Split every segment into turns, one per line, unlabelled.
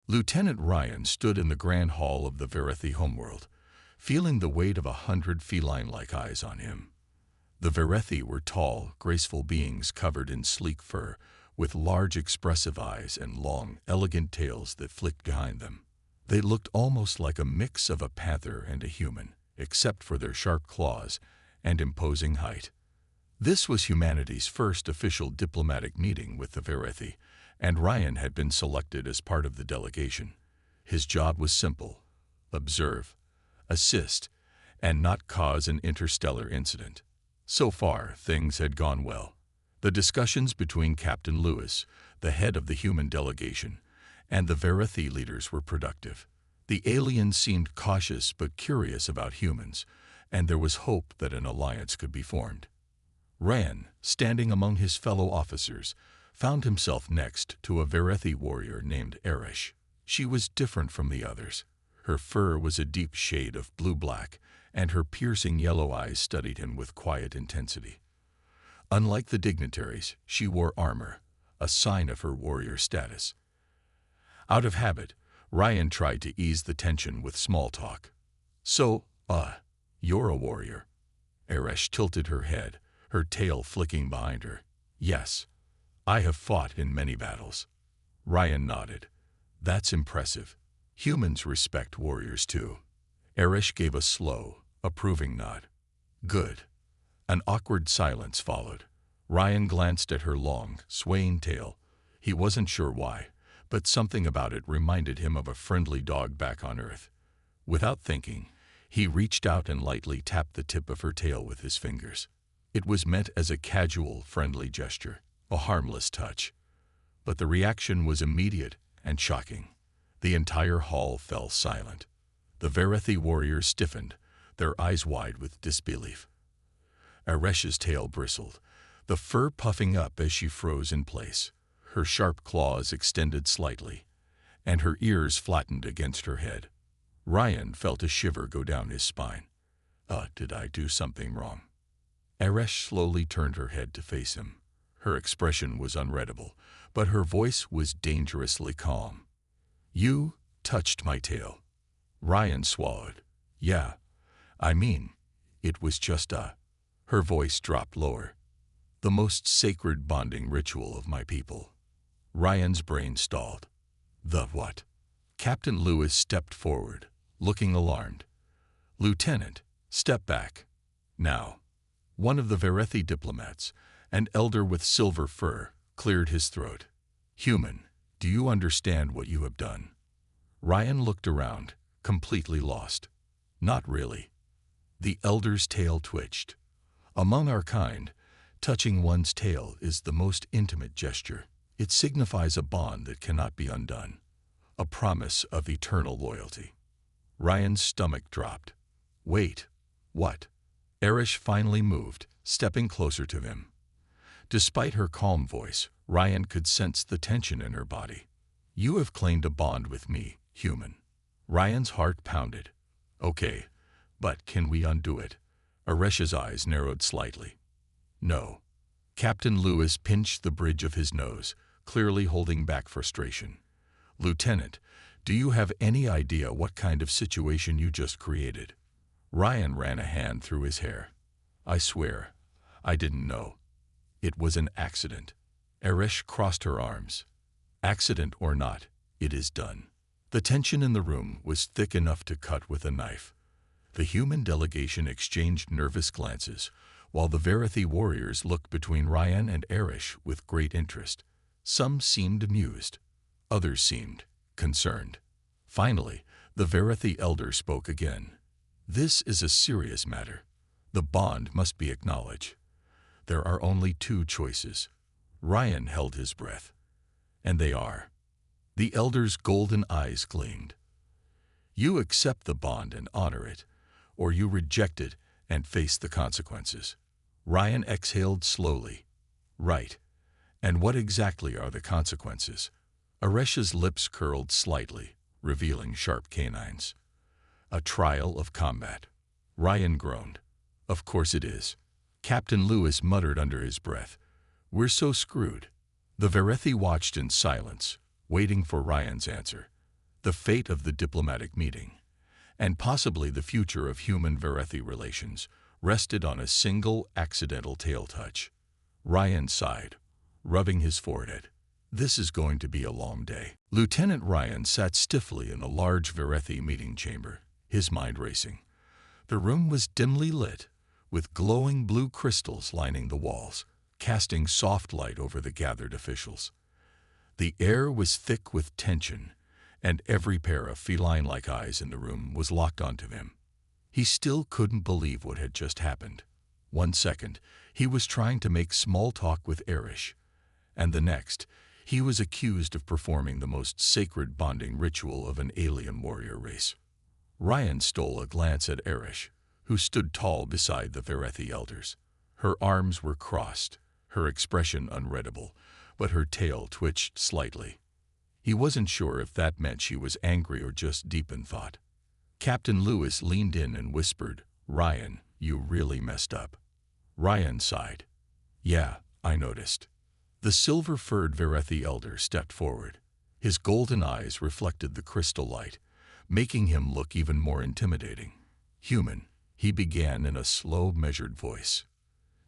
Lieutenant Ryan stood in the grand hall of the Verethi homeworld, feeling the weight of 100 feline-like eyes on him. The Verethi were tall, graceful beings covered in sleek fur, with large expressive eyes and long, elegant tails that flicked behind them. They looked almost like a mix of a panther and a human, except for their sharp claws and imposing height. This was humanity's first official diplomatic meeting with the Verethi, and Ryan had been selected as part of the delegation. His job was simple: observe, assist, and not cause an interstellar incident. So far, things had gone well. The discussions between Captain Lewis, the head of the human delegation, and the Verethi leaders were productive. The aliens seemed cautious but curious about humans, and there was hope that an alliance could be formed. Ryan, standing among his fellow officers, found himself next to a Verethi warrior named Erish. She was different from the others. Her fur was a deep shade of blue-black, and her piercing yellow eyes studied him with quiet intensity. Unlike the dignitaries, she wore armor, a sign of her warrior status. Out of habit, Ryan tried to ease the tension with small talk. "So, you're a warrior." Erish tilted her head, her tail flicking behind her. "Yes, I have fought in many battles." Ryan nodded. "That's impressive. Humans respect warriors too." Erish gave a slow, approving nod. "Good." An awkward silence followed. Ryan glanced at her long, swaying tail. He wasn't sure why, but something about it reminded him of a friendly dog back on Earth. Without thinking, he reached out and lightly tapped the tip of her tail with his fingers. It was meant as a casual, friendly gesture, a harmless touch. But the reaction was immediate and shocking. The entire hall fell silent. The Verethi warriors stiffened, their eyes wide with disbelief. Eresh's tail bristled, the fur puffing up as she froze in place. Her sharp claws extended slightly, and her ears flattened against her head. Ryan felt a shiver go down his spine. Did I do something wrong?" Eresh slowly turned her head to face him. Her expression was unreadable, but her voice was dangerously calm. "You touched my tail." Ryan swallowed. "Yeah, I mean, it was just a..." Her voice dropped lower. "The most sacred bonding ritual of my people." Ryan's brain stalled. "The what?" Captain Lewis stepped forward, looking alarmed. "Lieutenant, step back. Now." One of the Verethi diplomats, an elder with silver fur, cleared his throat. "Human, do you understand what you have done?" Ryan looked around, completely lost. "Not really." The elder's tail twitched. "Among our kind, touching one's tail is the most intimate gesture. It signifies a bond that cannot be undone, a promise of eternal loyalty." Ryan's stomach dropped. "Wait, what?" Erish finally moved, stepping closer to him. Despite her calm voice, Ryan could sense the tension in her body. "You have claimed a bond with me, human." Ryan's heart pounded. "Okay, but can we undo it?" Eresh's eyes narrowed slightly. "No." Captain Lewis pinched the bridge of his nose, clearly holding back frustration. "Lieutenant, do you have any idea what kind of situation you just created?" Ryan ran a hand through his hair. "I swear, I didn't know. It was an accident." Eresh crossed her arms. "Accident or not, it is done." The tension in the room was thick enough to cut with a knife. The human delegation exchanged nervous glances, while the Verethi warriors looked between Ryan and Erish with great interest. Some seemed amused. Others seemed concerned. Finally, the Verethi elder spoke again. "This is a serious matter. The bond must be acknowledged. There are only two choices." Ryan held his breath. "And they are..." The elder's golden eyes gleamed. "You accept the bond and honor it, or you reject it and face the consequences." Ryan exhaled slowly. "Right. And what exactly are the consequences?" Eresh's lips curled slightly, revealing sharp canines. "A trial of combat." Ryan groaned. "Of course it is." Captain Lewis muttered under his breath. "We're so screwed." The Verethi watched in silence, waiting for Ryan's answer. the fate of the diplomatic meeting, and possibly the future of human-Verethi relations rested on a single accidental tail touch. Ryan sighed, rubbing his forehead. This is going to be a long day. Lieutenant Ryan sat stiffly in a large Verethi meeting chamber, his mind racing. The room was dimly lit, with glowing blue crystals lining the walls, casting soft light over the gathered officials. The air was thick with tension, and every pair of feline-like eyes in the room was locked onto him. He still couldn't believe what had just happened. One second, he was trying to make small talk with Erish, and the next, he was accused of performing the most sacred bonding ritual of an alien warrior race. Ryan stole a glance at Erish, who stood tall beside the Verethi elders. Her arms were crossed, her expression unreadable, but her tail twitched slightly. He wasn't sure if that meant she was angry or just deep in thought. Captain Lewis leaned in and whispered, "Ryan, you really messed up." Ryan sighed. "Yeah, I noticed." The silver-furred Verethi elder stepped forward. His golden eyes reflected the crystal light, making him look even more intimidating. "Human," he began in a slow, measured voice.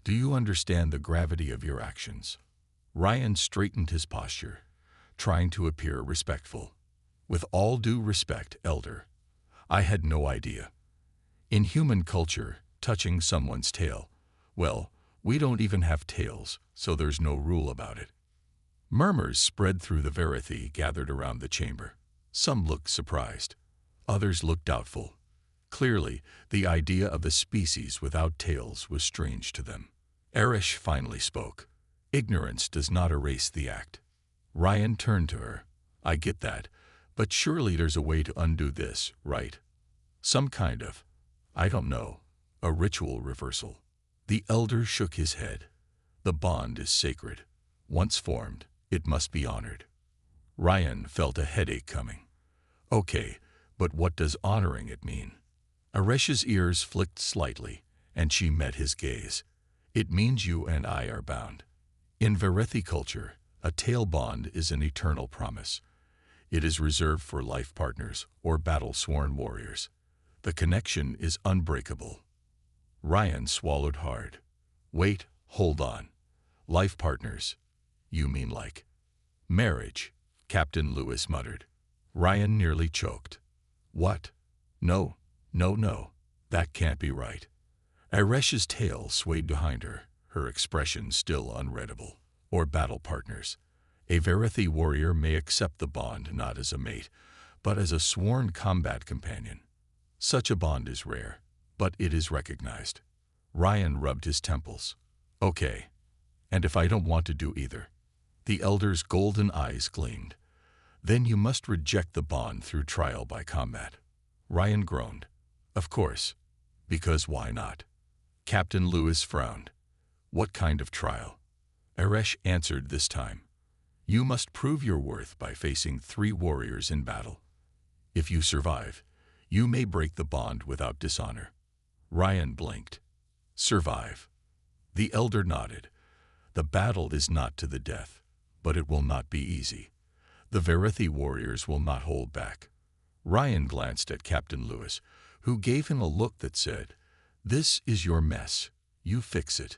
"Do you understand the gravity of your actions?" Ryan straightened his posture, trying to appear respectful. "With all due respect, Elder, I had no idea. In human culture, touching someone's tail, well, we don't even have tails, so there's no rule about it." Murmurs spread through the Verethi gathered around the chamber. Some looked surprised. Others looked doubtful. Clearly, the idea of a species without tails was strange to them. Erish finally spoke. "Ignorance does not erase the act." Ryan turned to her. "I get that, but surely there's a way to undo this, right? Some kind of, I don't know, a ritual reversal." The elder shook his head. "The bond is sacred. Once formed, it must be honored." Ryan felt a headache coming. "Okay, but what does honoring it mean?" Eresh's ears flicked slightly, and she met his gaze. "It means you and I are bound. In Verethi culture, a tail bond is an eternal promise. It is reserved for life partners or battle-sworn warriors. The connection is unbreakable." Ryan swallowed hard. "Wait, hold on. Life partners? You mean like marriage?" Captain Lewis muttered. Ryan nearly choked. "What? No, no, that can't be right." Eresh's tail swayed behind her, her expression still unreadable. "Or battle partners. A Verethi warrior may accept the bond not as a mate, but as a sworn combat companion. Such a bond is rare, but it is recognized." Ryan rubbed his temples. "Okay, and if I don't want to do either?" The elder's golden eyes gleamed. "Then you must reject the bond through trial by combat." Ryan groaned. "Of course, because why not?" Captain Lewis frowned. "What kind of trial?" Eresh answered this time. "You must prove your worth by facing 3 warriors in battle. If you survive, you may break the bond without dishonor." Ryan blinked. "Survive?" The elder nodded. "The battle is not to the death, but it will not be easy. The Verethi warriors will not hold back." Ryan glanced at Captain Lewis, who gave him a look that said, "This is your mess. You fix it."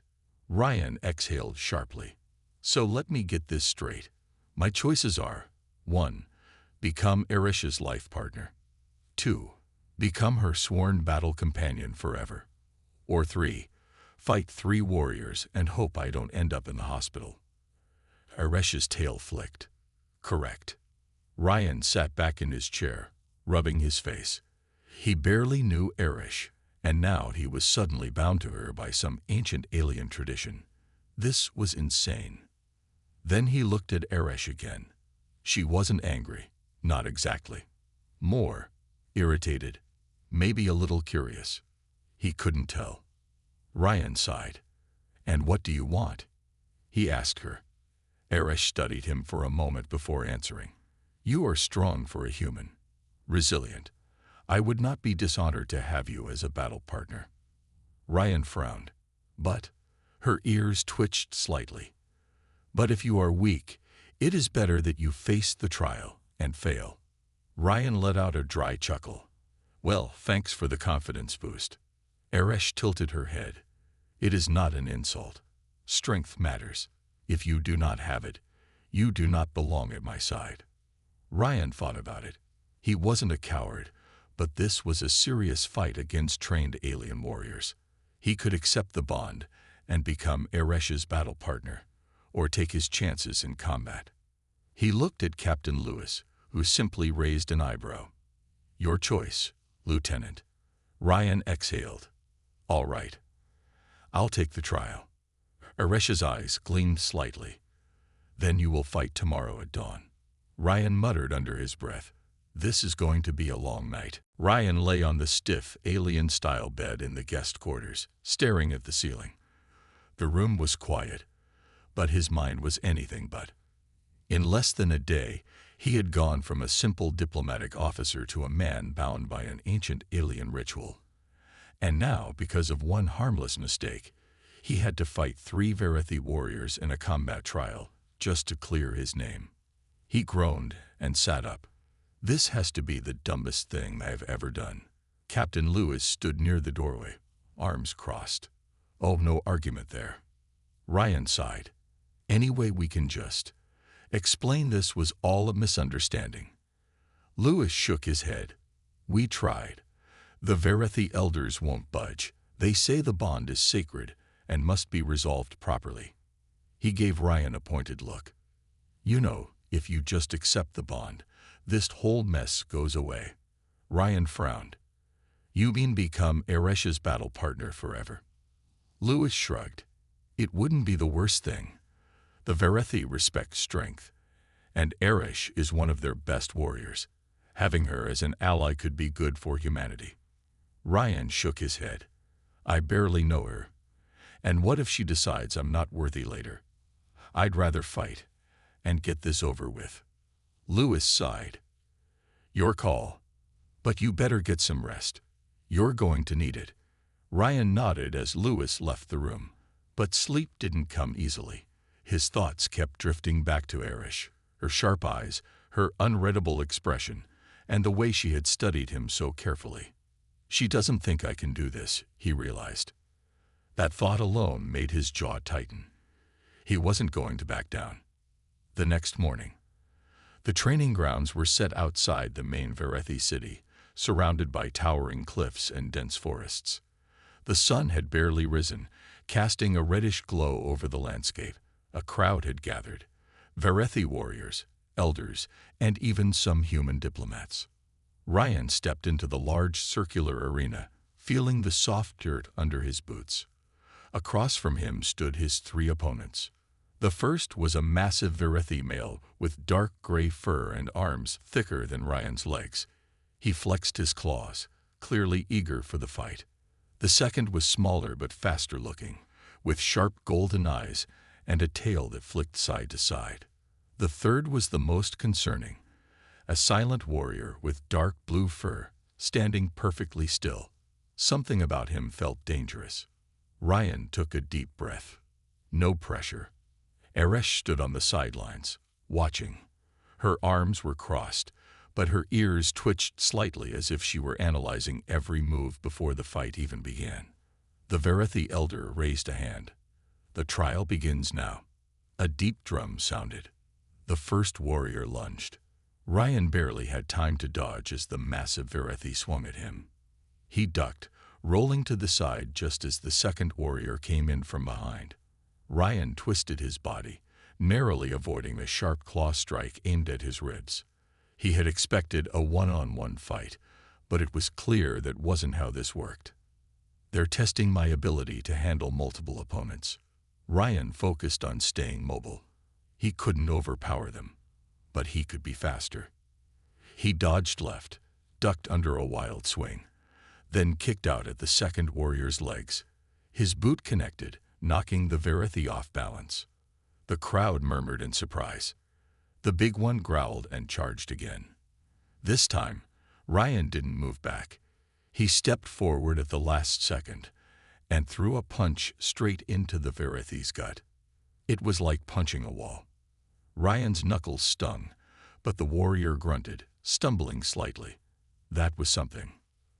Ryan exhaled sharply. "So let me get this straight. My choices are: 1. Become Eresh's life partner. 2. Become her sworn battle companion forever. Or 3. Fight 3 warriors and hope I don't end up in the hospital." Eresh's tail flicked. "Correct." Ryan sat back in his chair, rubbing his face. He barely knew Eresh, and now he was suddenly bound to her by some ancient alien tradition. This was insane. Then he looked at Eresh again. She wasn't angry, not exactly. More irritated, maybe a little curious. He couldn't tell. Ryan sighed. "And what do you want?" he asked her. Eresh studied him for a moment before answering. "You are strong for a human. Resilient. I would not be dishonored to have you as a battle partner." Ryan frowned. "But," her ears twitched slightly, "but if you are weak, it is better that you face the trial and fail." Ryan let out a dry chuckle. Well, thanks for the confidence boost. Eresh tilted her head. It is not an insult. Strength matters. If you do not have it, you do not belong at my side. Ryan thought about it. He wasn't a coward, but this was a serious fight against trained alien warriors. He could accept the bond and become Eresh's battle partner, or take his chances in combat. He looked at Captain Lewis, who simply raised an eyebrow. Your choice, Lieutenant. Ryan exhaled. All right. I'll take the trial. Eresh's eyes gleamed slightly. Then you will fight tomorrow at dawn. Ryan muttered under his breath. This is going to be a long night. Ryan lay on the stiff, alien-style bed in the guest quarters, staring at the ceiling. The room was quiet, but his mind was anything but. In less than a day, he had gone from a simple diplomatic officer to a man bound by an ancient alien ritual. And now, because of one harmless mistake, he had to fight 3 Verethi warriors in a combat trial just to clear his name. He groaned and sat up. This has to be the dumbest thing I have ever done. Captain Lewis stood near the doorway, arms crossed. Oh, no argument there. Ryan sighed. Any way we can just explain this was all a misunderstanding. Lewis shook his head. We tried. The Verethi elders won't budge. They say the bond is sacred and must be resolved properly. He gave Ryan a pointed look. You know, if you just accept the bond, this whole mess goes away. Ryan frowned. You mean become Eresh's battle partner forever? Lewis shrugged. It wouldn't be the worst thing. The Verethi respect strength, and Eresh is one of their best warriors. Having her as an ally could be good for humanity. Ryan shook his head. I barely know her. And what if she decides I'm not worthy later? I'd rather fight and get this over with. Lewis sighed. Your call, but you better get some rest. You're going to need it. Ryan nodded as Lewis left the room, but sleep didn't come easily. His thoughts kept drifting back to Eresh, her sharp eyes, her unreadable expression, and the way she had studied him so carefully. She doesn't think I can do this, he realized. That thought alone made his jaw tighten. He wasn't going to back down. The next morning, the training grounds were set outside the main Verethi city, surrounded by towering cliffs and dense forests. The sun had barely risen, casting a reddish glow over the landscape. A crowd had gathered. Verethi warriors, elders, and even some human diplomats. Ryan stepped into the large circular arena, feeling the soft dirt under his boots. Across from him stood his 3 opponents. The first was a massive Verethi male with dark gray fur and arms thicker than Ryan's legs. He flexed his claws, clearly eager for the fight. The second was smaller but faster looking, with sharp golden eyes and a tail that flicked side to side. The third was the most concerning, a silent warrior with dark blue fur, standing perfectly still. Something about him felt dangerous. Ryan took a deep breath. No pressure. Eresh stood on the sidelines, watching. Her arms were crossed, but her ears twitched slightly as if she were analyzing every move before the fight even began. The Verethi elder raised a hand. The trial begins now. A deep drum sounded. The first warrior lunged. Ryan barely had time to dodge as the massive Verethi swung at him. He ducked, rolling to the side just as the second warrior came in from behind. Ryan twisted his body, narrowly avoiding the sharp claw strike aimed at his ribs. He had expected a one-on-one fight, but it was clear that wasn't how this worked. They're testing my ability to handle multiple opponents. Ryan focused on staying mobile. He couldn't overpower them, but he could be faster. He dodged left, ducked under a wild swing, then kicked out at the second warrior's legs. His boot connected, knocking the Verethi off balance. The crowd murmured in surprise. The big one growled and charged again. This time, Ryan didn't move back. He stepped forward at the last second and threw a punch straight into the Verethi's gut. It was like punching a wall. Ryan's knuckles stung, but the warrior grunted, stumbling slightly. That was something.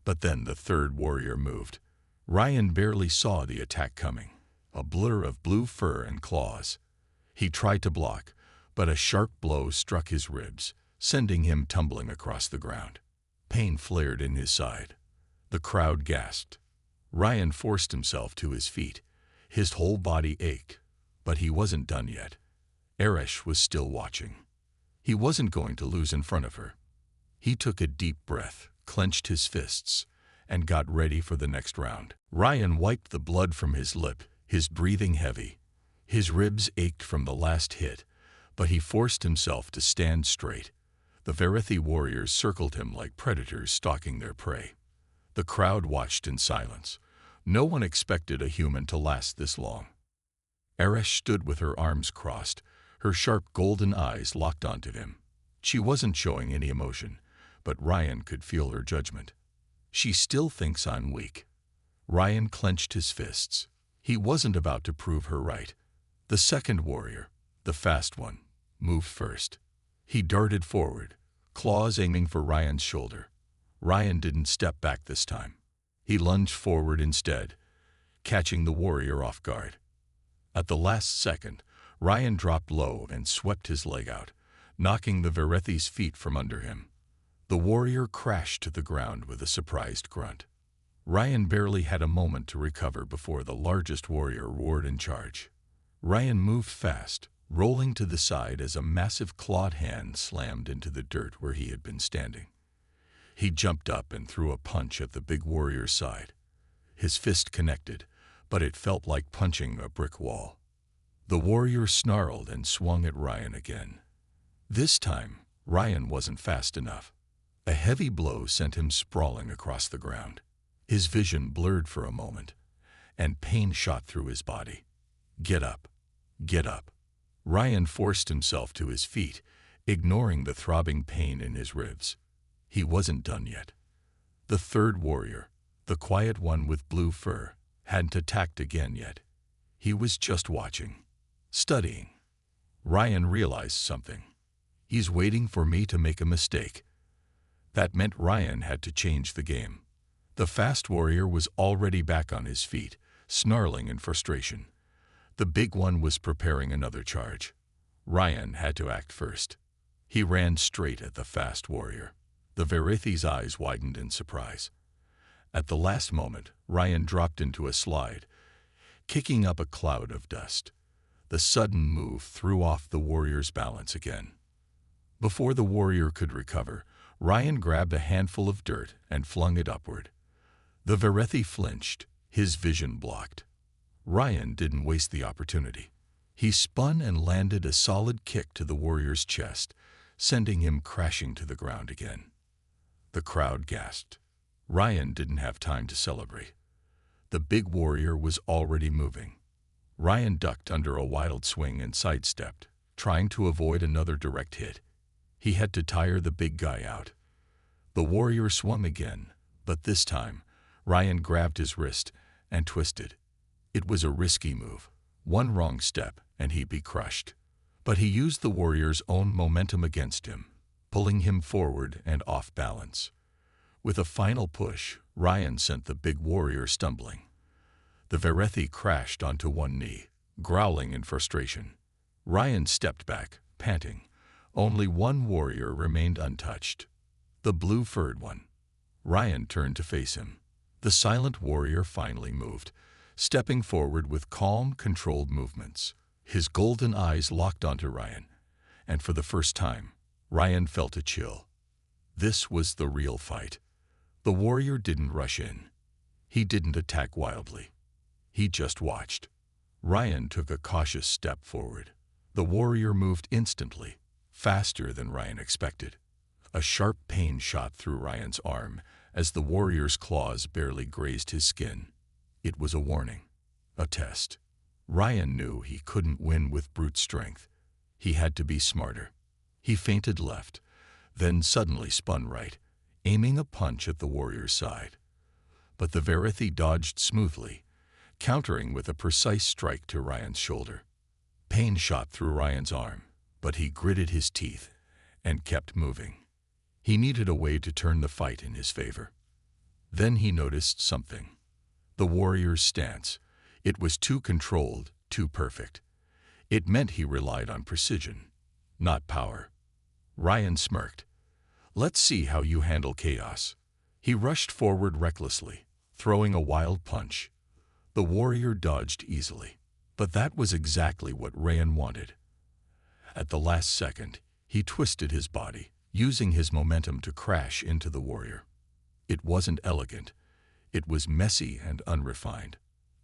But then the third warrior moved. Ryan barely saw the attack coming, a blur of blue fur and claws. He tried to block, but a sharp blow struck his ribs, sending him tumbling across the ground. Pain flared in his side. The crowd gasped. Ryan forced himself to his feet. His whole body ached, but he wasn't done yet. Arash was still watching. He wasn't going to lose in front of her. He took a deep breath, clenched his fists, and got ready for the next round. Ryan wiped the blood from his lip, his breathing heavy. His ribs ached from the last hit, but he forced himself to stand straight. The Verethi warriors circled him like predators stalking their prey. The crowd watched in silence. No one expected a human to last this long. Arash stood with her arms crossed, her sharp golden eyes locked onto him. She wasn't showing any emotion, but Ryan could feel her judgment. She still thinks I'm weak. Ryan clenched his fists. He wasn't about to prove her right. The second warrior, the fast one, moved first. He darted forward, claws aiming for Ryan's shoulder. Ryan didn't step back this time. He lunged forward instead, catching the warrior off guard. At the last second, Ryan dropped low and swept his leg out, knocking the Verethi's feet from under him. The warrior crashed to the ground with a surprised grunt. Ryan barely had a moment to recover before the largest warrior roared in charge. Ryan moved fast, rolling to the side as a massive clawed hand slammed into the dirt where he had been standing. He jumped up and threw a punch at the big warrior's side. His fist connected, but it felt like punching a brick wall. The warrior snarled and swung at Ryan again. This time, Ryan wasn't fast enough. A heavy blow sent him sprawling across the ground. His vision blurred for a moment, and pain shot through his body. Get up. Get up. Ryan forced himself to his feet, ignoring the throbbing pain in his ribs. He wasn't done yet. The third warrior, the quiet one with blue fur, hadn't attacked again yet. He was just watching, studying. Ryan realized something. He's waiting for me to make a mistake. That meant Ryan had to change the game. The fast warrior was already back on his feet, snarling in frustration. The big one was preparing another charge. Ryan had to act first. He ran straight at the fast warrior. The Verethi's eyes widened in surprise. At the last moment, Ryan dropped into a slide, kicking up a cloud of dust. The sudden move threw off the warrior's balance again. Before the warrior could recover, Ryan grabbed a handful of dirt and flung it upward. The Verethi flinched, his vision blocked. Ryan didn't waste the opportunity. He spun and landed a solid kick to the warrior's chest, sending him crashing to the ground again. The crowd gasped. Ryan didn't have time to celebrate. The big warrior was already moving. Ryan ducked under a wild swing and sidestepped, trying to avoid another direct hit. He had to tire the big guy out. The warrior swung again, but this time, Ryan grabbed his wrist and twisted. It was a risky move. One wrong step and he'd be crushed. But he used the warrior's own momentum against him, pulling him forward and off balance. With a final push, Ryan sent the big warrior stumbling. The Verethi crashed onto one knee, growling in frustration. Ryan stepped back, panting. Only one warrior remained untouched. The blue-furred one. Ryan turned to face him. The silent warrior finally moved, stepping forward with calm, controlled movements. His golden eyes locked onto Ryan, and for the first time, Ryan felt a chill. This was the real fight. The warrior didn't rush in. He didn't attack wildly. He just watched. Ryan took a cautious step forward. The warrior moved instantly, faster than Ryan expected. A sharp pain shot through Ryan's arm as the warrior's claws barely grazed his skin. It was a warning, a test. Ryan knew he couldn't win with brute strength. He had to be smarter. He feinted left, then suddenly spun right, aiming a punch at the warrior's side. But the Verethi dodged smoothly, countering with a precise strike to Ryan's shoulder. Pain shot through Ryan's arm, but he gritted his teeth and kept moving. He needed a way to turn the fight in his favor. Then he noticed something. The warrior's stance. It was too controlled, too perfect. It meant he relied on precision, not power. Ryan smirked. "Let's see how you handle chaos." He rushed forward recklessly, throwing a wild punch. The warrior dodged easily. But that was exactly what Ryan wanted. At the last second, he twisted his body, using his momentum to crash into the warrior. It wasn't elegant. It was messy and unrefined.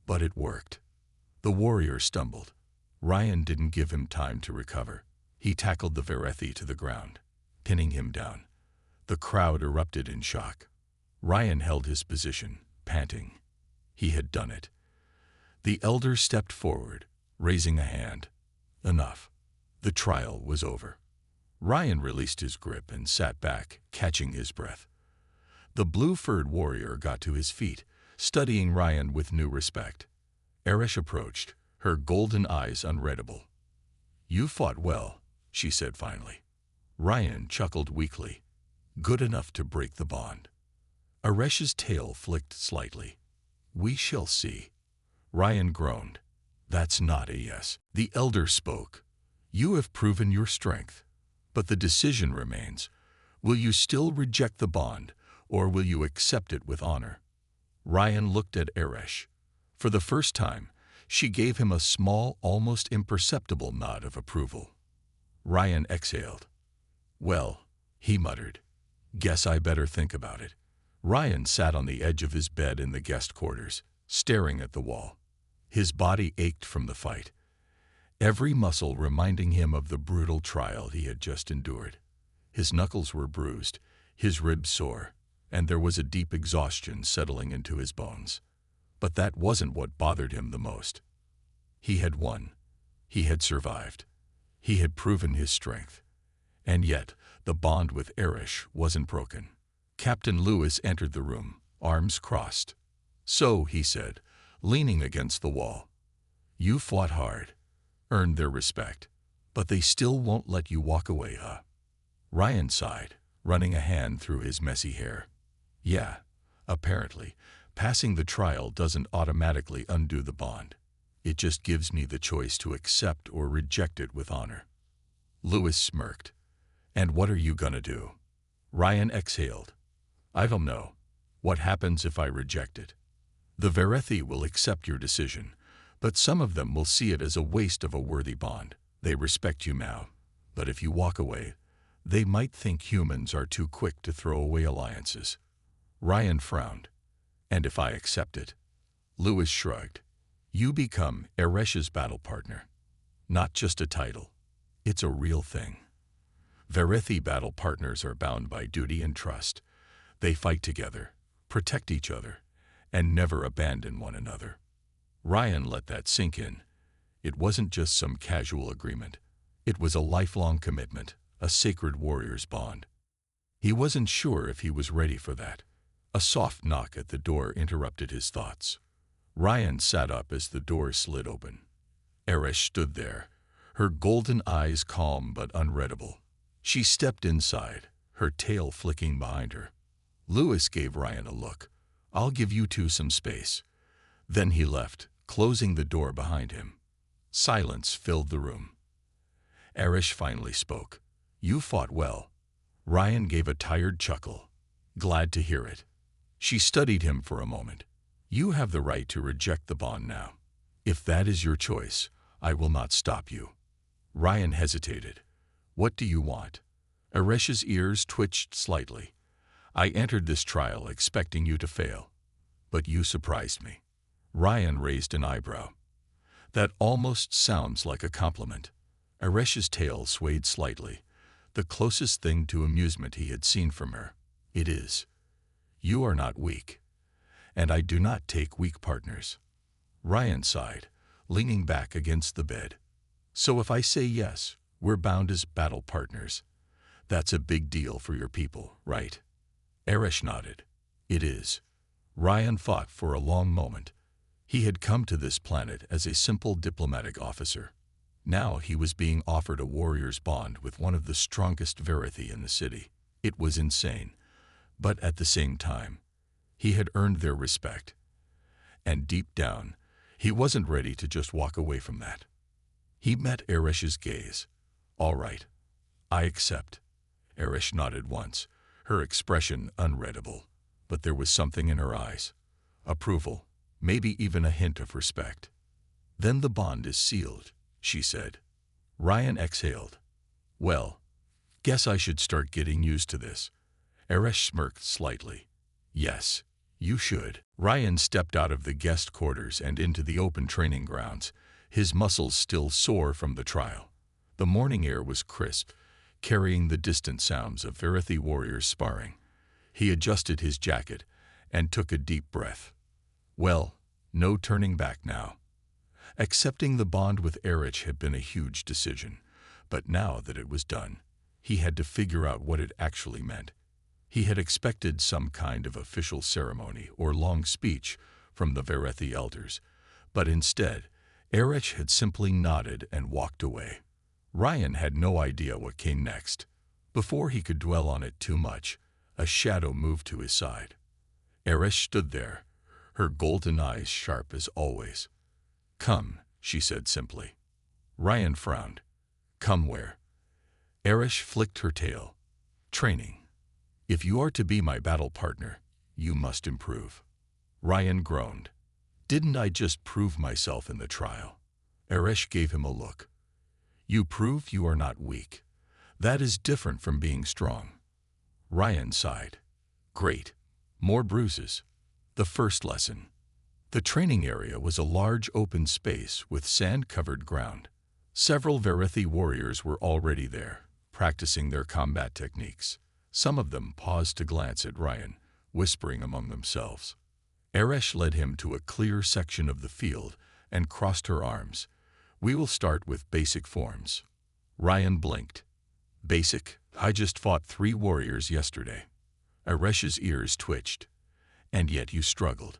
But it worked. The warrior stumbled. Ryan didn't give him time to recover. He tackled the Verethi to the ground, pinning him down. The crowd erupted in shock. Ryan held his position, panting. He had done it. The elder stepped forward, raising a hand. Enough. The trial was over. Ryan released his grip and sat back, catching his breath. The blue-furred warrior got to his feet, studying Ryan with new respect. Eresh approached, her golden eyes unreadable. "You fought well," she said finally. Ryan chuckled weakly. "Good enough to break the bond." Eresh's tail flicked slightly. "We shall see." Ryan groaned. "That's not a yes." The elder spoke. "You have proven your strength, but the decision remains. Will you still reject the bond, or will you accept it with honor?" Ryan looked at Eresh. For the first time, she gave him a small, almost imperceptible nod of approval. Ryan exhaled. "Well," he muttered, "guess I better think about it." Ryan sat on the edge of his bed in the guest quarters, staring at the wall. His body ached from the fight, every muscle reminding him of the brutal trial he had just endured. His knuckles were bruised, his ribs sore, and there was a deep exhaustion settling into his bones. But that wasn't what bothered him the most. He had won. He had survived. He had proven his strength. And yet, the bond with Eresh wasn't broken. Captain Lewis entered the room, arms crossed. "So," he said, leaning against the wall, "you fought hard, earned their respect, but they still won't let you walk away, huh?" Ryan sighed, running a hand through his messy hair. "Yeah, apparently, passing the trial doesn't automatically undo the bond. It just gives me the choice to accept or reject it with honor." Lewis smirked. "And what are you gonna do?" Ryan exhaled. "I don't know. What happens if I reject it? The Verethi will accept your decision, but some of them will see it as a waste of a worthy bond. They respect you now, but if you walk away, they might think humans are too quick to throw away alliances." Ryan frowned. "And if I accept it?" Lewis shrugged. "You become Eresh's battle partner. Not just a title. It's a real thing. Verethi battle partners are bound by duty and trust. They fight together, protect each other, and never abandon one another." Ryan let that sink in. It wasn't just some casual agreement. It was a lifelong commitment, a sacred warrior's bond. He wasn't sure if he was ready for that. A soft knock at the door interrupted his thoughts. Ryan sat up as the door slid open. Eresh stood there, her golden eyes calm but unreadable. She stepped inside, her tail flicking behind her. Lewis gave Ryan a look. "I'll give you two some space." Then he left, closing the door behind him. Silence filled the room. Eresh finally spoke. "You fought well." Ryan gave a tired chuckle. "Glad to hear it." She studied him for a moment. "You have the right to reject the bond now. If that is your choice, I will not stop you." Ryan hesitated. "What do you want?" Eresh's ears twitched slightly. "I entered this trial expecting you to fail, but you surprised me." Ryan raised an eyebrow. "That almost sounds like a compliment." Eresh's tail swayed slightly, the closest thing to amusement he had seen from her. "It is. You are not weak, and I do not take weak partners." Ryan sighed, leaning back against the bed. "So if I say yes, we're bound as battle partners. That's a big deal for your people, right?" Eresh nodded. "It is." Ryan thought for a long moment. He had come to this planet as a simple diplomatic officer. Now he was being offered a warrior's bond with one of the strongest Verethi in the city. It was insane, but at the same time, he had earned their respect. And deep down, he wasn't ready to just walk away from that. He met Eresh's gaze. "All right, I accept." Eresh nodded once, her expression unreadable, but there was something in her eyes. Approval, maybe even a hint of respect. "Then the bond is sealed," she said. Ryan exhaled. "Well, guess I should start getting used to this." Eresh smirked slightly. "Yes, you should." Ryan stepped out of the guest quarters and into the open training grounds, his muscles still sore from the trial. The morning air was crisp, carrying the distant sounds of Verethi warriors sparring. He adjusted his jacket and took a deep breath. Well, no turning back now. Accepting the bond with Eresh had been a huge decision, but now that it was done, he had to figure out what it actually meant. He had expected some kind of official ceremony or long speech from the Verethi elders, but instead, Eresh had simply nodded and walked away. Ryan had no idea what came next. Before he could dwell on it too much, a shadow moved to his side. Eresh stood there, her golden eyes sharp as always. "Come," she said simply. Ryan frowned. "Come where?" Eresh flicked her tail. "Training. If you are to be my battle partner, you must improve." Ryan groaned. "Didn't I just prove myself in the trial?" Eresh gave him a look. "You prove you are not weak. That is different from being strong." Ryan sighed. "Great. More bruises." The first lesson. The training area was a large open space with sand-covered ground. Several Verethi warriors were already there, practicing their combat techniques. Some of them paused to glance at Ryan, whispering among themselves. Eresh led him to a clear section of the field and crossed her arms. "We will start with basic forms." Ryan blinked. "Basic? I just fought 3 warriors yesterday." Eresh's ears twitched. "And yet you struggled.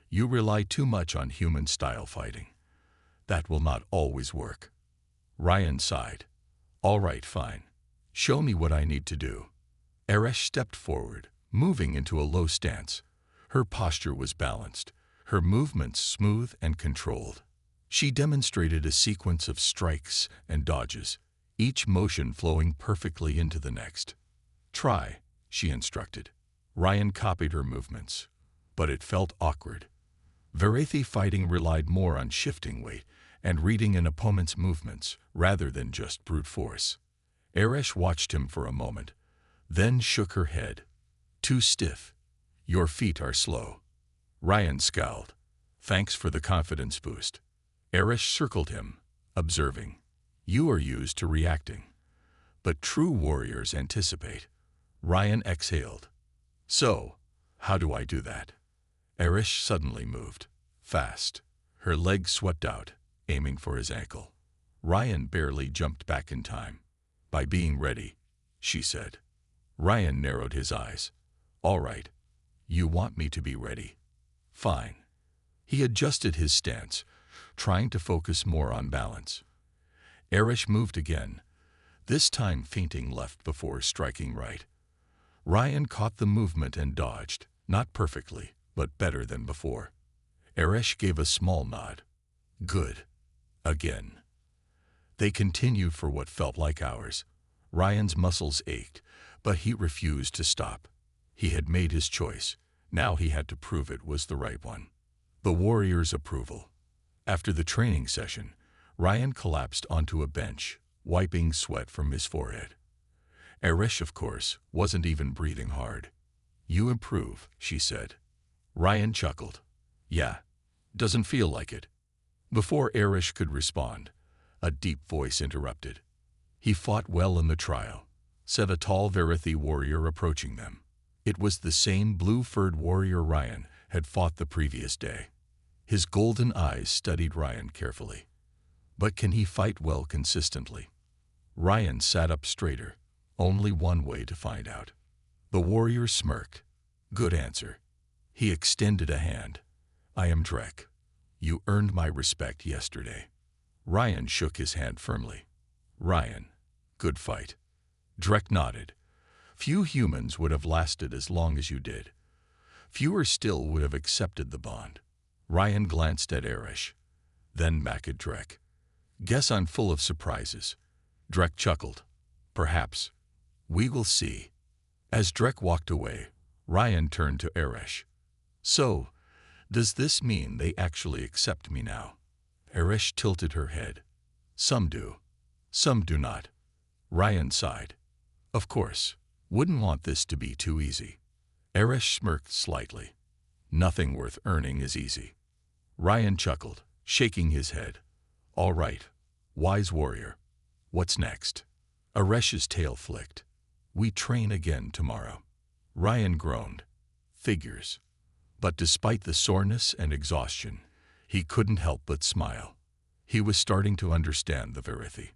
You rely too much on human-style fighting. That will not always work." Ryan sighed. "All right, fine. Show me what I need to do." Eresh stepped forward, moving into a low stance. Her posture was balanced, her movements smooth and controlled. She demonstrated a sequence of strikes and dodges, each motion flowing perfectly into the next. "Try," she instructed. Ryan copied her movements, but it felt awkward. Verethi fighting relied more on shifting weight and reading an opponent's movements rather than just brute force. Eresh watched him for a moment, then shook her head. "Too stiff. Your feet are slow." Ryan scowled. "Thanks for the confidence boost." Eresh circled him, observing. "You are used to reacting. But true warriors anticipate." Ryan exhaled. "So, how do I do that?" Eresh suddenly moved. Fast. Her leg swept out, aiming for his ankle. Ryan barely jumped back in time. "By being ready," she said. Ryan narrowed his eyes. "All right. You want me to be ready. Fine." He adjusted his stance, trying to focus more on balance. Eresh moved again, this time feinting left before striking right. Ryan caught the movement and dodged, not perfectly, but better than before. Eresh gave a small nod. "Good. Again." They continued for what felt like hours. Ryan's muscles ached, but he refused to stop. He had made his choice. Now he had to prove it was the right one. The warrior's approval. After the training session, Ryan collapsed onto a bench, wiping sweat from his forehead. Eresh, of course, wasn't even breathing hard. "You improve," she said. Ryan chuckled. "Yeah, doesn't feel like it." Before Eresh could respond, a deep voice interrupted. "He fought well in the trial," said a tall Verethi warrior approaching them. It was the same blue-furred warrior Ryan had fought the previous day. His golden eyes studied Ryan carefully. "But can he fight well consistently?" Ryan sat up straighter. Only one way to find out. The warrior smirked. "Good answer." He extended a hand. "I am Drek. You earned my respect yesterday." Ryan shook his hand firmly. "Ryan, good fight." Drek nodded. Few humans would have lasted as long as you did. Fewer still would have accepted the bond. Ryan glanced at Erish, then back at Drek. Guess I'm full of surprises. Drek chuckled. Perhaps. We will see. As Drek walked away, Ryan turned to Erish. So, does this mean they actually accept me now? Erish tilted her head. Some do. Some do not. Ryan sighed. Of course. Wouldn't want this to be too easy. Erish smirked slightly. Nothing worth earning is easy. Ryan chuckled, shaking his head. All right, wise warrior. What's next? Eresh's tail flicked. We train again tomorrow. Ryan groaned. Figures. But despite the soreness and exhaustion, he couldn't help but smile. He was starting to understand the Verithi.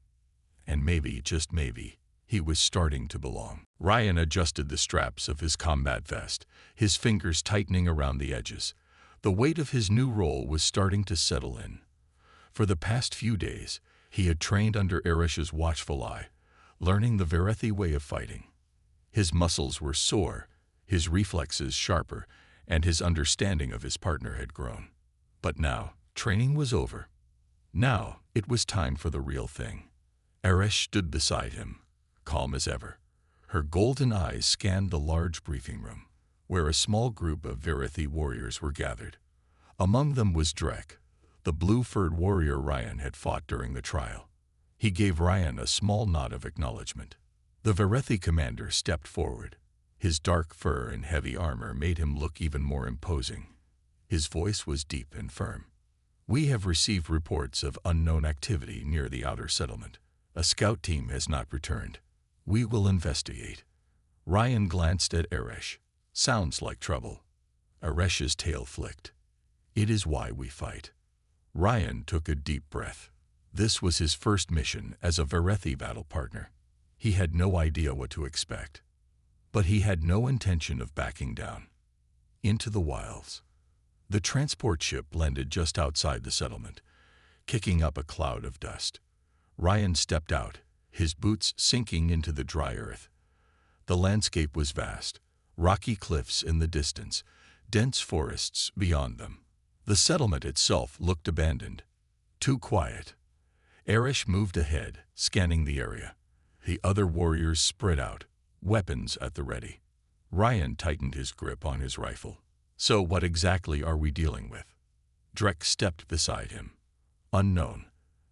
And maybe, just maybe, he was starting to belong. Ryan adjusted the straps of his combat vest, his fingers tightening around the edges. The weight of his new role was starting to settle in. For the past few days, he had trained under Eresh's watchful eye, learning the Verithi way of fighting. His muscles were sore, his reflexes sharper, and his understanding of his partner had grown. But now, training was over. Now, it was time for the real thing. Eresh stood beside him, calm as ever. Her golden eyes scanned the large briefing room, where a small group of Verithi warriors were gathered. Among them was Drek, the blue-furred warrior Ryan had fought during the trial. He gave Ryan a small nod of acknowledgement. The Verithi commander stepped forward. His dark fur and heavy armor made him look even more imposing. His voice was deep and firm. We have received reports of unknown activity near the outer settlement. A scout team has not returned. We will investigate. Ryan glanced at Eresh. Sounds like trouble. Eresh's tail flicked. It is why we fight. Ryan took a deep breath. This was his first mission as a Verithi battle partner. He had no idea what to expect. But he had no intention of backing down. Into the wilds. The transport ship landed just outside the settlement, kicking up a cloud of dust. Ryan stepped out, his boots sinking into the dry earth. The landscape was vast, rocky cliffs in the distance, dense forests beyond them. The settlement itself looked abandoned, too quiet. Eresh moved ahead, scanning the area. The other warriors spread out, weapons at the ready. Ryan tightened his grip on his rifle. So what exactly are we dealing with? Drek stepped beside him. Unknown.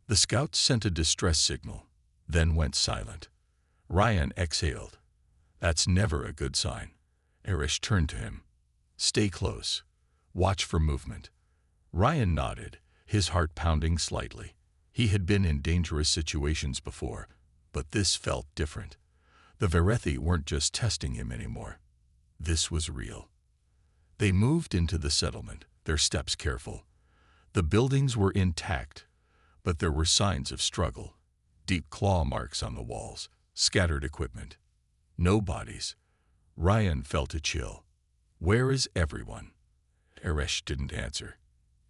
The scouts sent a distress signal, then went silent. Ryan exhaled. That's never a good sign. Eresh turned to him. Stay close. Watch for movement. Ryan nodded, his heart pounding slightly. He had been in dangerous situations before, but this felt different. The Verithi weren't just testing him anymore. This was real. They moved into the settlement, their steps careful. The buildings were intact, but there were signs of struggle. Deep claw marks on the walls, scattered equipment. No bodies. Ryan felt a chill. Where is everyone? Eresh didn't answer.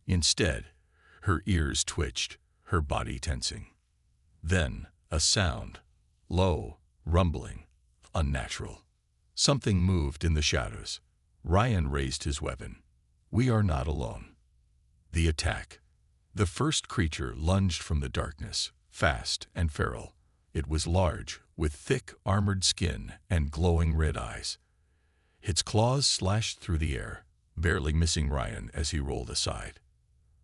Instead, her ears twitched, her body tensing. Then, a sound. Low, rumbling, unnatural. Something moved in the shadows. Ryan raised his weapon. We are not alone. The attack. The first creature lunged from the darkness, fast and feral. It was large, with thick, armored skin and glowing red eyes. Its claws slashed through the air, barely missing Ryan as he rolled aside.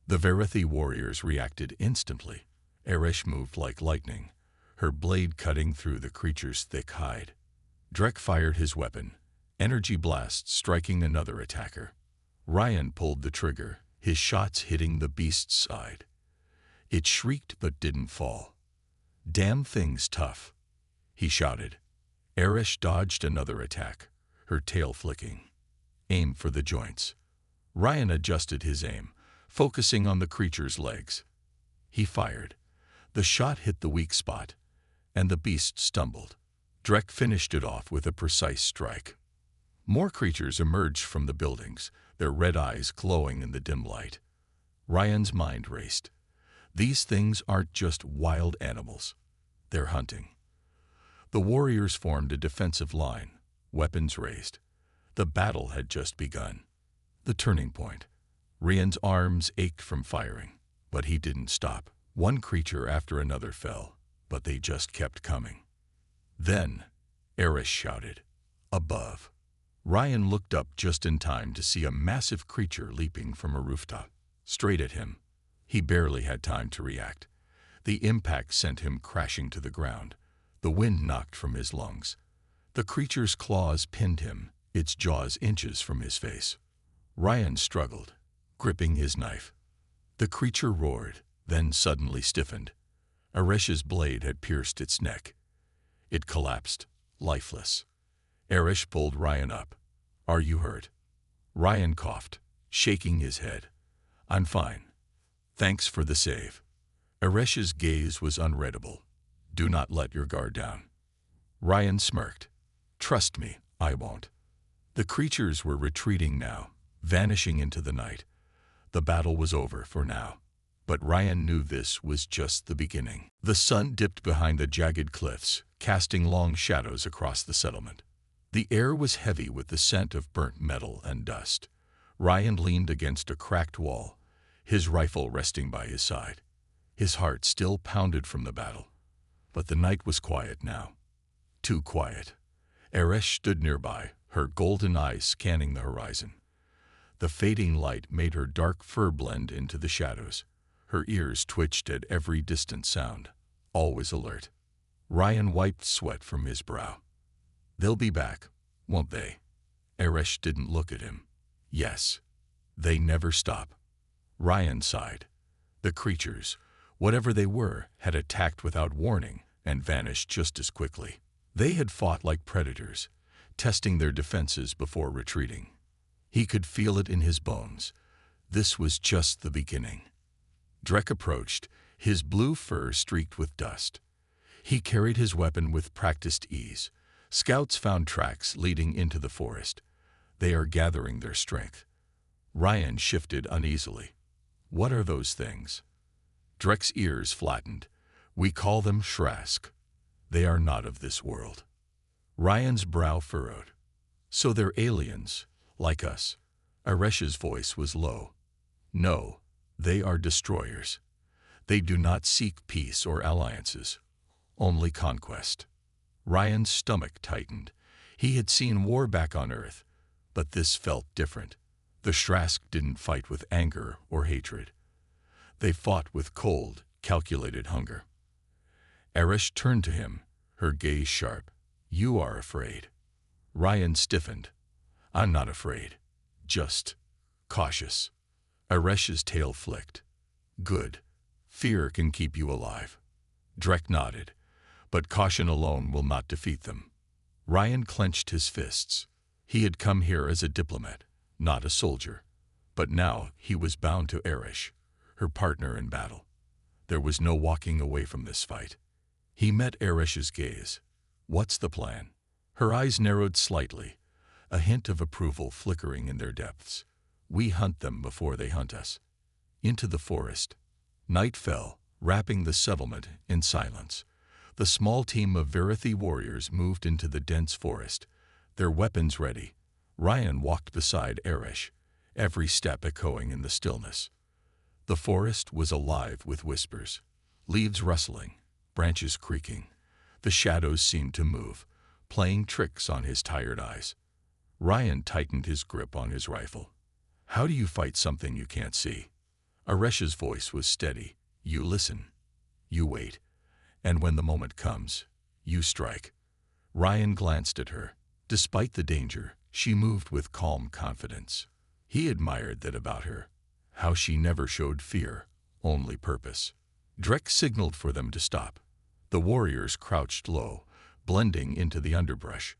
The Verithi warriors reacted instantly. Eresh moved like lightning, her blade cutting through the creature's thick hide. Drek fired his weapon, energy blast striking another attacker. Ryan pulled the trigger, his shots hitting the beast's side. It shrieked but didn't fall. Damn thing's tough, he shouted. Eresh dodged another attack, her tail flicking. Aim for the joints. Ryan adjusted his aim, focusing on the creature's legs. He fired. The shot hit the weak spot, and the beast stumbled. Drek finished it off with a precise strike. More creatures emerged from the buildings, their red eyes glowing in the dim light. Ryan's mind raced. These things aren't just wild animals. They're hunting. The warriors formed a defensive line, weapons raised. The battle had just begun. The turning point. Ryan's arms ached from firing, but he didn't stop. One creature after another fell, but they just kept coming. Then, Erish shouted, "Above!" Ryan looked up just in time to see a massive creature leaping from a rooftop, straight at him. He barely had time to react. The impact sent him crashing to the ground. The wind knocked from his lungs. The creature's claws pinned him, its jaws inches from his face. Ryan struggled, gripping his knife. The creature roared, then suddenly stiffened. Eresh's blade had pierced its neck. It collapsed, lifeless. Eresh pulled Ryan up. "Are you hurt?" Ryan coughed, shaking his head. "I'm fine. Thanks for the save." Eresh's gaze was unreadable. "Do not let your guard down." Ryan smirked. "Trust me, I won't." The creatures were retreating now, vanishing into the night. The battle was over for now. But Ryan knew this was just the beginning. The sun dipped behind the jagged cliffs, casting long shadows across the settlement. The air was heavy with the scent of burnt metal and dust. Ryan leaned against a cracked wall, his rifle resting by his side. His heart still pounded from the battle. But the night was quiet now. Too quiet. Eresh stood nearby, her golden eyes scanning the horizon. The fading light made her dark fur blend into the shadows. Her ears twitched at every distant sound, always alert. Ryan wiped sweat from his brow. "They'll be back, won't they?" Eresh didn't look at him. "Yes. They never stop." Ryan sighed. The creatures, whatever they were, had attacked without warning and vanished just as quickly. They had fought like predators, testing their defenses before retreating. He could feel it in his bones. This was just the beginning. Drek approached, his blue fur streaked with dust. He carried his weapon with practiced ease. Scouts found tracks leading into the forest. They are gathering their strength. Ryan shifted uneasily. "What are those things?" Drek's ears flattened. "We call them Shrask. They are not of this world." Ryan's brow furrowed. "So they're aliens, like us." Eresh's voice was low. "No, they are destroyers. They do not seek peace or alliances, only conquest." Ryan's stomach tightened. He had seen war back on Earth, but this felt different. The Shrask didn't fight with anger or hatred. They fought with cold, calculated hunger. Eresh turned to him, her gaze sharp. "You are afraid." Ryan stiffened. "I'm not afraid, just cautious." Eresh's tail flicked. "Good. Fear can keep you alive." Drek nodded. "But caution alone will not defeat them." Ryan clenched his fists. He had come here as a diplomat, not a soldier. But now he was bound to Eresh, her partner in battle. There was no walking away from this fight. He met Eresh's gaze. "What's the plan?" Her eyes narrowed slightly, a hint of approval flickering in their depths. "We hunt them before they hunt us." Into the forest. Night fell, wrapping the settlement in silence. The small team of Verathi warriors moved into the dense forest, their weapons ready. Ryan walked beside Eresh, every step echoing in the stillness. The forest was alive with whispers, leaves rustling, branches creaking. The shadows seemed to move, playing tricks on his tired eyes. Ryan tightened his grip on his rifle. "How do you fight something you can't see?" Eresh's voice was steady. "You listen. You wait. And when the moment comes, you strike." Ryan glanced at her. Despite the danger, she moved with calm confidence. He admired that about her, how she never showed fear, only purpose. Drek signaled for them to stop. The warriors crouched low, blending into the underbrush.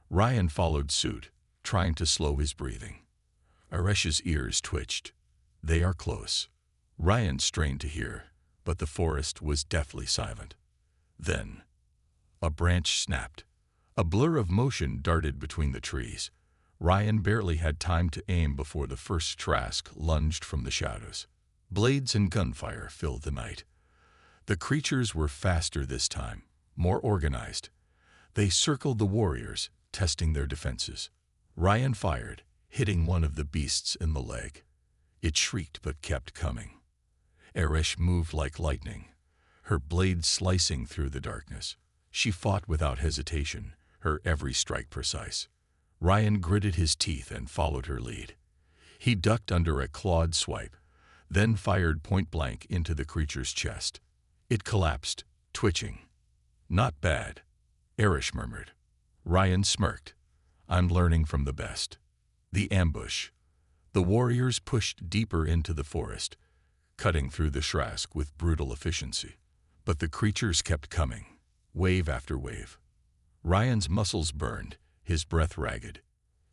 Ryan followed suit, trying to slow his breathing. Eresh's ears twitched. "They are close." Ryan strained to hear, but the forest was deathly silent. Then, a branch snapped. A blur of motion darted between the trees. Ryan barely had time to aim before the first Trask lunged from the shadows. Blades and gunfire filled the night. The creatures were faster this time, more organized. They circled the warriors, testing their defenses. Ryan fired, hitting one of the beasts in the leg. It shrieked but kept coming. Erish moved like lightning, her blade slicing through the darkness. She fought without hesitation, her every strike precise. Ryan gritted his teeth and followed her lead. He ducked under a clawed swipe, then fired point-blank into the creature's chest. It collapsed, twitching. "Not bad," Erish murmured. Ryan smirked. "I'm learning from the best." The ambush. The warriors pushed deeper into the forest, cutting through the Shrask with brutal efficiency. But the creatures kept coming, wave after wave. Ryan's muscles burned, his breath ragged.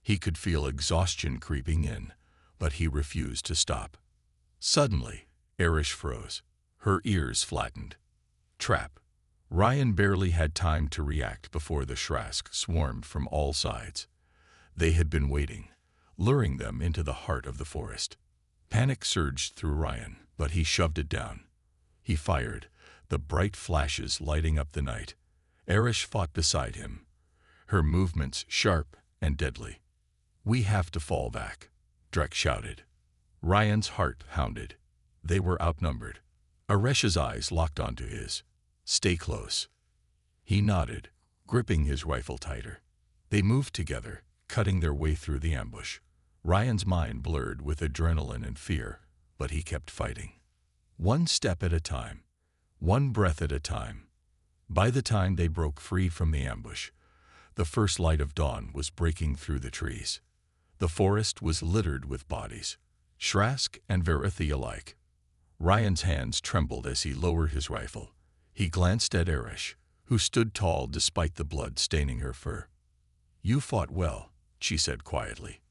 He could feel exhaustion creeping in, but he refused to stop. Suddenly, Erish froze. Her ears flattened. Trap. Ryan barely had time to react before the Shrask swarmed from all sides. They had been waiting, luring them into the heart of the forest. Panic surged through Ryan, but he shoved it down. He fired, the bright flashes lighting up the night. Erish fought beside him, her movements sharp and deadly. "We have to fall back," Drek shouted. Ryan's heart pounded. They were outnumbered. Eresh's eyes locked onto his. "Stay close." He nodded, gripping his rifle tighter. They moved together, cutting their way through the ambush. Ryan's mind blurred with adrenaline and fear, but he kept fighting. One step at a time, one breath at a time. By the time they broke free from the ambush, the first light of dawn was breaking through the trees. The forest was littered with bodies, Shrask and Verethi alike. Ryan's hands trembled as he lowered his rifle. He glanced at Erish, who stood tall despite the blood staining her fur. "You fought well," she said quietly.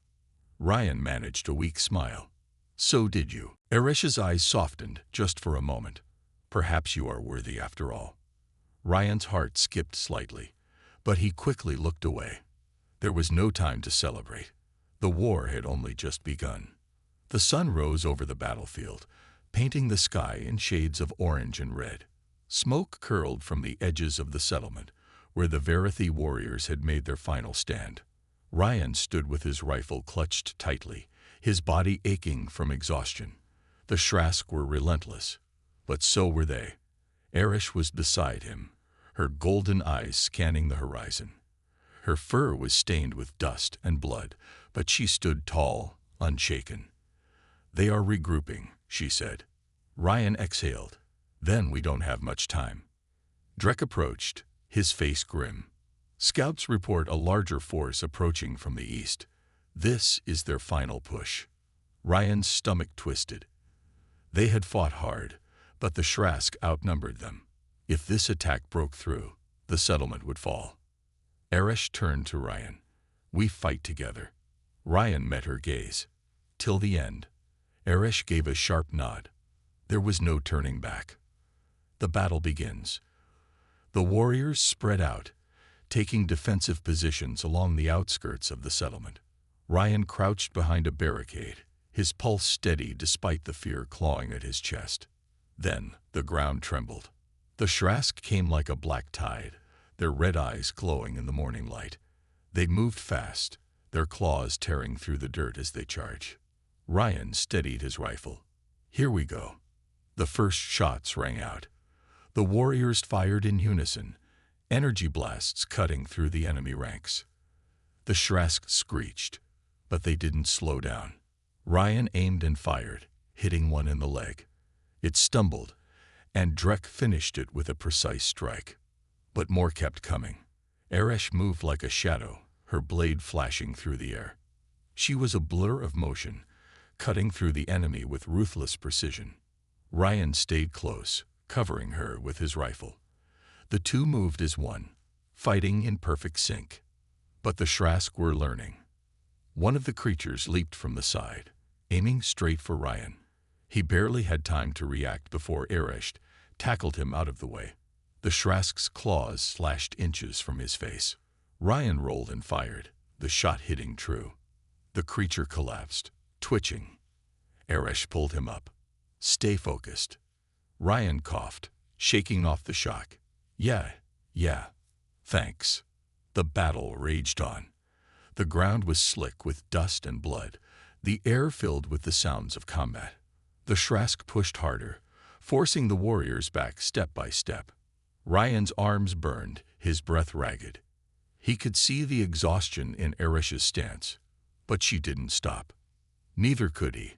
Ryan managed a weak smile. "So did you." Eresh's eyes softened just for a moment. "Perhaps you are worthy after all." Ryan's heart skipped slightly, but he quickly looked away. There was no time to celebrate. The war had only just begun. The sun rose over the battlefield, painting the sky in shades of orange and red. Smoke curled from the edges of the settlement, where the Verethi warriors had made their final stand. Ryan stood with his rifle clutched tightly, his body aching from exhaustion. The Shrask were relentless, but so were they. Erish was beside him, her golden eyes scanning the horizon. Her fur was stained with dust and blood, but she stood tall, unshaken. "They are regrouping," she said. Ryan exhaled. "Then we don't have much time." Drek approached, his face grim. "Scouts report a larger force approaching from the east. This is their final push." Ryan's stomach twisted. They had fought hard, but the Shrask outnumbered them. If this attack broke through, the settlement would fall. Erish turned to Ryan. "We fight together." Ryan met her gaze. "Till the end." Erish gave a sharp nod. There was no turning back. The battle begins. The warriors spread out, taking defensive positions along the outskirts of the settlement. Ryan crouched behind a barricade, his pulse steady despite the fear clawing at his chest. Then the ground trembled. The Shrask came like a black tide, their red eyes glowing in the morning light. They moved fast, their claws tearing through the dirt as they charged. Ryan steadied his rifle. "Here we go." The first shots rang out. The warriors fired in unison, energy blasts cutting through the enemy ranks. The Shrask screeched, but they didn't slow down. Ryan aimed and fired, hitting one in the leg. It stumbled, and Drek finished it with a precise strike. But more kept coming. Erish moved like a shadow, her blade flashing through the air. She was a blur of motion, cutting through the enemy with ruthless precision. Ryan stayed close, covering her with his rifle. The two moved as one, fighting in perfect sync. But the Shrask were learning. One of the creatures leaped from the side, aiming straight for Ryan. He barely had time to react before Erish tackled him out of the way. The Shrask's claws slashed inches from his face. Ryan rolled and fired, the shot hitting true. The creature collapsed, twitching. Erish pulled him up. "Stay focused." Ryan coughed, shaking off the shock. Yeah, thanks." The battle raged on. The ground was slick with dust and blood, the air filled with the sounds of combat. The Shrask pushed harder, forcing the warriors back step by step. Ryan's arms burned, his breath ragged. He could see the exhaustion in Eresh's stance, but she didn't stop. Neither could he.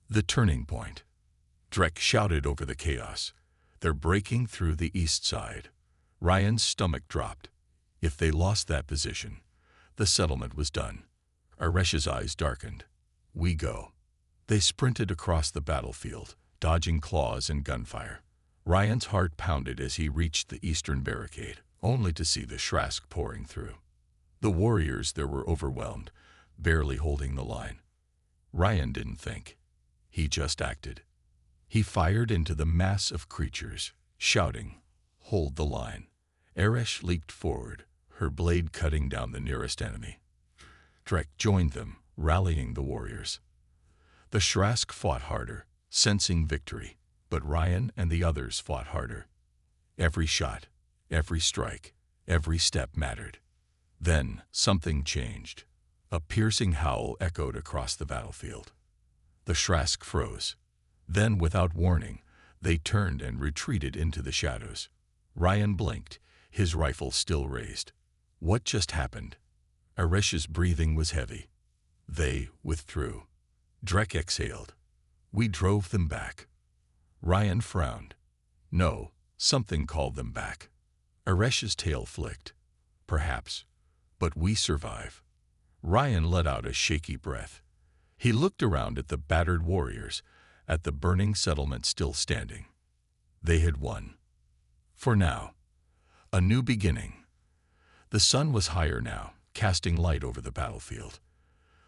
The turning point. Drek shouted over the chaos. They're breaking through the east side. Ryan's stomach dropped. If they lost that position, the settlement was done. Eresh's eyes darkened. We go. They sprinted across the battlefield, dodging claws and gunfire. Ryan's heart pounded as he reached the eastern barricade, only to see the Shrask pouring through. The warriors there were overwhelmed, barely holding the line. Ryan didn't think. He just acted. He fired into the mass of creatures, shouting, "Hold the line." Eresh leaped forward, her blade cutting down the nearest enemy. Drek joined them, rallying the warriors. The Shrask fought harder, sensing victory, but Ryan and the others fought harder. Every shot, every strike, every step mattered. Then something changed. A piercing howl echoed across the battlefield. The Shrask froze. Then, without warning, they turned and retreated into the shadows. Ryan blinked, his rifle still raised. What just happened? Eresh's breathing was heavy. They withdrew. Drek exhaled. We drove them back. Ryan frowned. No, something called them back. Eresh's tail flicked. Perhaps. But we survive. Ryan let out a shaky breath. He looked around at the battered warriors, at the burning settlement still standing. They had won. For now. A new beginning. The sun was higher now, casting light over the battlefield.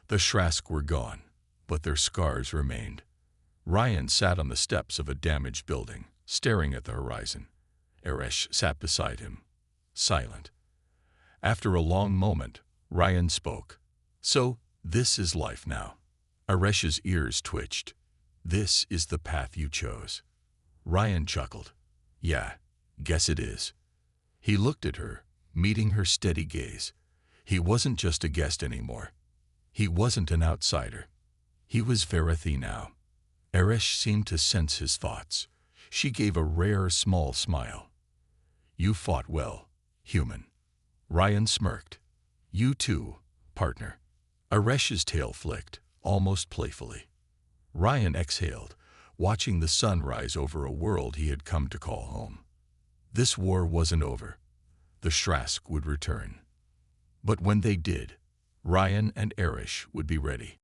The Shrask were gone, but their scars remained. Ryan sat on the steps of a damaged building, staring at the horizon. Eresh sat beside him, silent. After a long moment, Ryan spoke. So, this is life now. Eresh's ears twitched. This is the path you chose. Ryan chuckled. Yeah, guess it is. He looked at her, meeting her steady gaze. He wasn't just a guest anymore. He wasn't an outsider. He was Verethi now. Eresh seemed to sense his thoughts. She gave a rare, small smile. You fought well, human. Ryan smirked. You too, partner. Eresh's tail flicked, almost playfully. Ryan exhaled, watching the sun rise over a world he had come to call home. This war wasn't over. The Shrask would return. But when they did, Ryan and Eresh would be ready.